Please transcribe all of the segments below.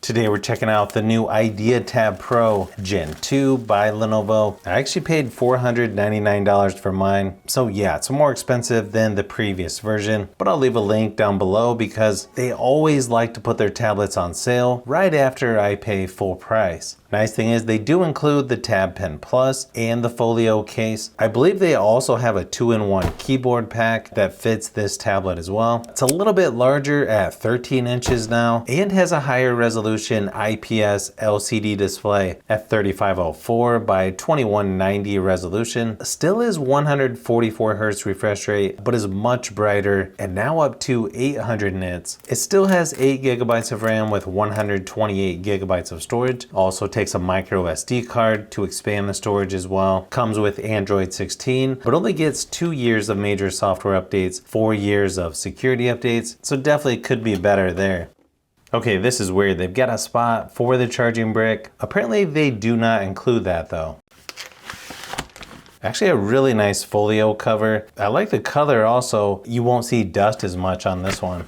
Today we're checking out the new IdeaTab Pro Gen 2 by Lenovo. I actually paid $499 for mine. So yeah, it's more expensive than the previous version, but I'll leave a link down below because they always like to put their tablets on sale right after I pay full price. Nice thing is they do include the Tab Pen Plus and the Folio case. I believe they also have a 2-in-1 keyboard pack that fits this tablet as well. It's a little bit larger at 13 inches now and has a higher resolution IPS LCD display at 3504 by 2190 resolution. Still is 144 Hz refresh rate, but is much brighter and now up to 800 nits. It still has 8 GB of RAM with 128 GB of storage. Also takes a micro SD card to expand the storage as well. Comes with Android 16, but only gets 2 years of major software updates, 4 years of security updates, so definitely could be better there. Okay, this is weird. They've got a spot for the charging brick. Apparently they do not include that though. Actually a really nice folio cover. I like the color also. You won't see dust as much on this one.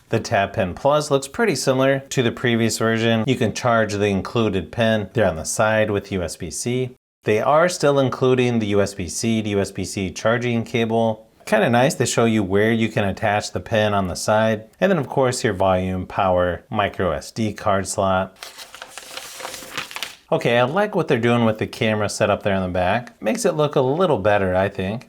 The Tab Pen Plus looks pretty similar to the previous version. You can charge the included pen there on the side with USB-C. They are still including the USB-C to USB-C charging cable. Kind of nice, they show you where you can attach the pen on the side. And then of course your volume, power, micro SD card slot. Okay, I like what they're doing with the camera set up there in the back. Makes it look a little better, I think.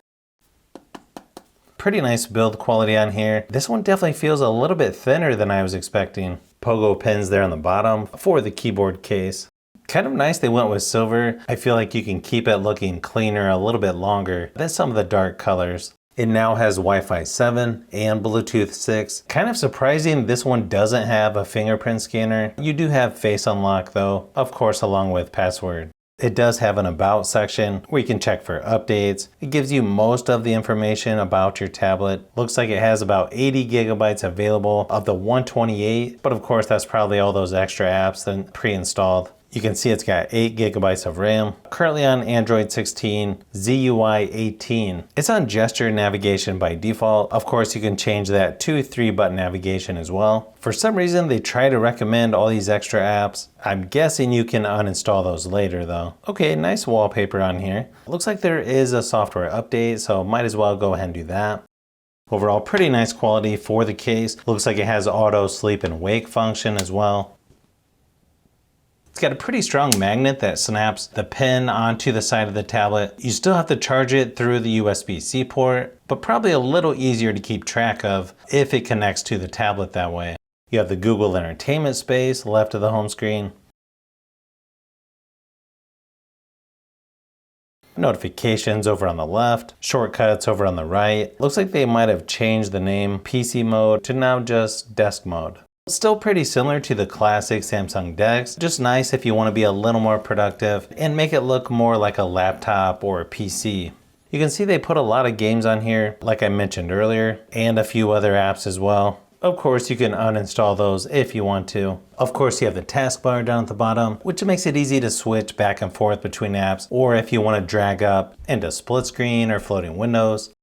Pretty nice build quality on here. This one definitely feels a little bit thinner than I was expecting. Pogo pins there on the bottom for the keyboard case. Kind of nice they went with silver. I feel like you can keep it looking cleaner a little bit longer than some of the dark colors. It now has Wi-Fi 7 and Bluetooth 6. Kind of surprising this one doesn't have a fingerprint scanner. You do have Face Unlock though, of course along with password. It does have an About section where you can check for updates. It gives you most of the information about your tablet. Looks like it has about 80 GB available of the 128, but of course that's probably all those extra apps that pre-installed. You can see it's got 8 GB of RAM, currently on Android 16, ZUI 18. It's on gesture navigation by default. Of course, you can change that to 3-button navigation as well. For some reason, they try to recommend all these extra apps. I'm guessing you can uninstall those later though. Okay, nice wallpaper on here. Looks like there is a software update, so might as well go ahead and do that. Overall, pretty nice quality for the case. Looks like it has auto sleep and wake function as well. It's got a pretty strong magnet that snaps the pen onto the side of the tablet. You still have to charge it through the USB-C port, but probably a little easier to keep track of if it connects to the tablet that way. You have the Google Entertainment space left of the home screen. Notifications over on the left, shortcuts over on the right. Looks like they might have changed the name PC mode to now just desk mode. Still pretty similar to the classic Samsung DeX, just nice if you want to be a little more productive and make it look more like a laptop or a PC. You can see they put a lot of games on here, like I mentioned earlier, and a few other apps as well. Of course, you can uninstall those if you want to. Of course, you have the taskbar down at the bottom, which makes it easy to switch back and forth between apps, or if you want to drag up into split screen or floating windows.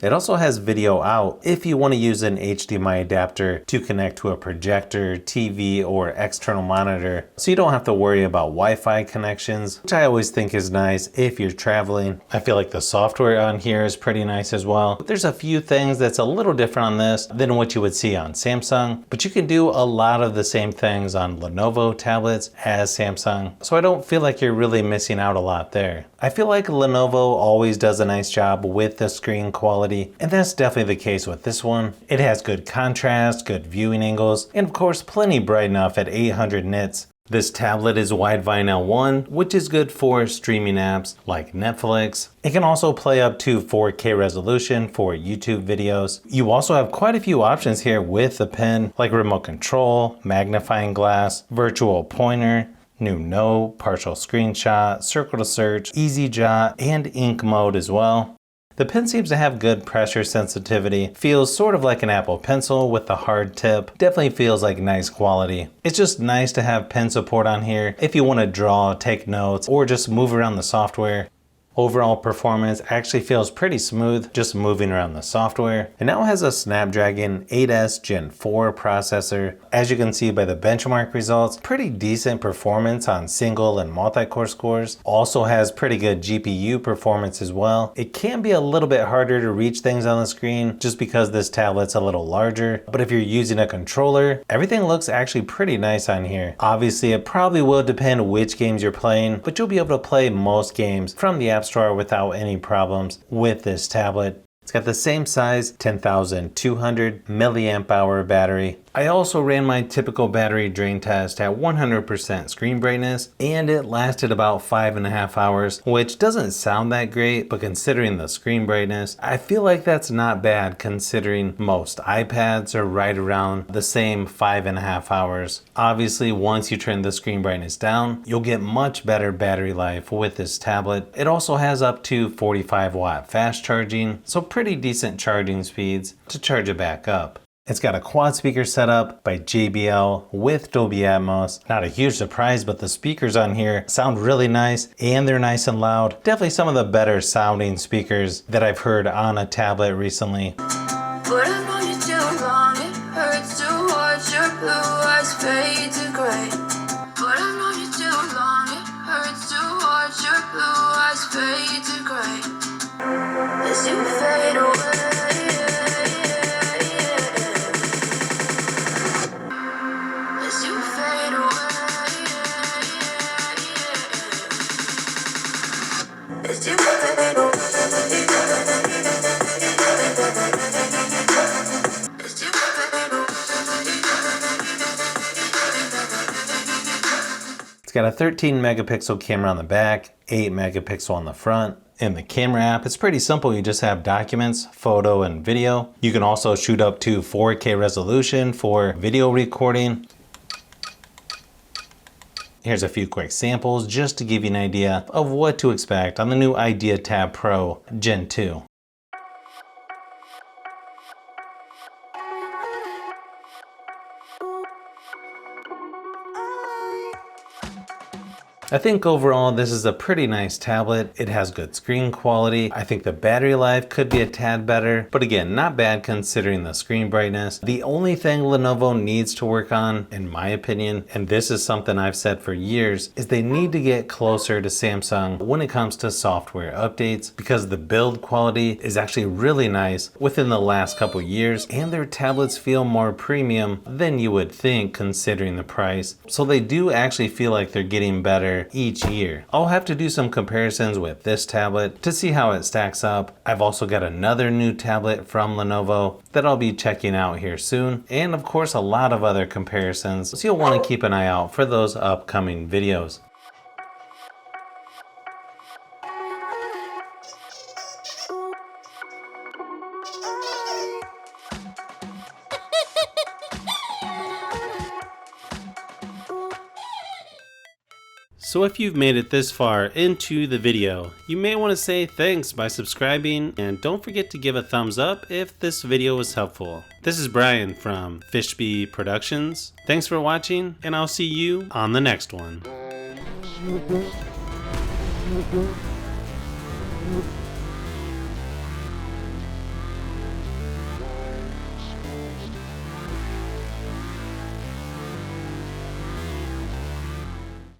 It also has video out if you want to use an HDMI adapter to connect to a projector, TV, or external monitor, so you don't have to worry about Wi-Fi connections, which I always think is nice if you're traveling. I feel like the software on here is pretty nice as well. But there's a few things that's a little different on this than what you would see on Samsung, but you can do a lot of the same things on Lenovo tablets as Samsung, so I don't feel like you're really missing out a lot there. I feel like Lenovo always does a nice job with the screen quality, and that's definitely the case with this one. It has good contrast, good viewing angles, and of course plenty bright enough at 800 nits. This tablet is wide vinyl 1, which is good for streaming apps like Netflix. It can also play up to 4K resolution for YouTube videos. You also have quite a few options here with the pen, like remote control, magnifying glass, virtual pointer, new note, partial screenshot, circle to search, easy jot, and ink mode as well. The pen seems to have good pressure sensitivity, feels sort of like an Apple Pencil with the hard tip, definitely feels like nice quality. It's just nice to have pen support on here if you want to draw, take notes, or just move around the software. Overall performance actually feels pretty smooth just moving around the software. It now has a Snapdragon 8S Gen 4 processor. As you can see by the benchmark results, pretty decent performance on single and multi-core scores. Also has pretty good GPU performance as well. It can be a little bit harder to reach things on the screen just because this tablet's a little larger. But if you're using a controller, everything looks actually pretty nice on here. Obviously, it probably will depend which games you're playing, but you'll be able to play most games from the App Store without any problems with this tablet. It's got the same size 10,200 milliamp hour battery. I also ran my typical battery drain test at 100% screen brightness, and it lasted about 5.5 hours, which doesn't sound that great, but considering the screen brightness, I feel like that's not bad considering most iPads are right around the same 5.5 hours. Obviously, once you turn the screen brightness down, you'll get much better battery life with this tablet. It also has up to 45-watt fast charging, so pretty decent charging speeds to charge it back up. It's got a quad speaker setup by JBL with Dolby Atmos. Not a huge surprise, but the speakers on here sound really nice and they're nice and loud. Definitely some of the better sounding speakers that I've heard on a tablet recently. But I've known you too long, it hurts to watch your blue eyes fade to gray. But I've known you too long, it hurts to watch your blue eyes fade to gray. As you fade away. It's got a 13 megapixel camera on the back, 8 megapixel on the front. In the camera app, it's pretty simple. You just have documents, photo, and video. You can also shoot up to 4K resolution for video recording. Here's a few quick samples just to give you an idea of what to expect on the new Idea Tab Pro Gen 2. I think overall this is a pretty nice tablet. It has good screen quality. I think the battery life could be a tad better, but again, not bad considering the screen brightness. The only thing Lenovo needs to work on, in my opinion, and this is something I've said for years, is they need to get closer to Samsung when it comes to software updates, because the build quality is actually really nice within the last couple years, and their tablets feel more premium than you would think considering the price. So they do actually feel like they're getting better each year. I'll have to do some comparisons with this tablet to see how it stacks up. I've also got another new tablet from Lenovo that I'll be checking out here soon, and of course a lot of other comparisons, so you'll want to keep an eye out for those upcoming videos. So if you've made it this far into the video, you may want to say thanks by subscribing, and don't forget to give a thumbs up if this video was helpful. This is Brian from Fishbee Productions. Thanks for watching, and I'll see you on the next one.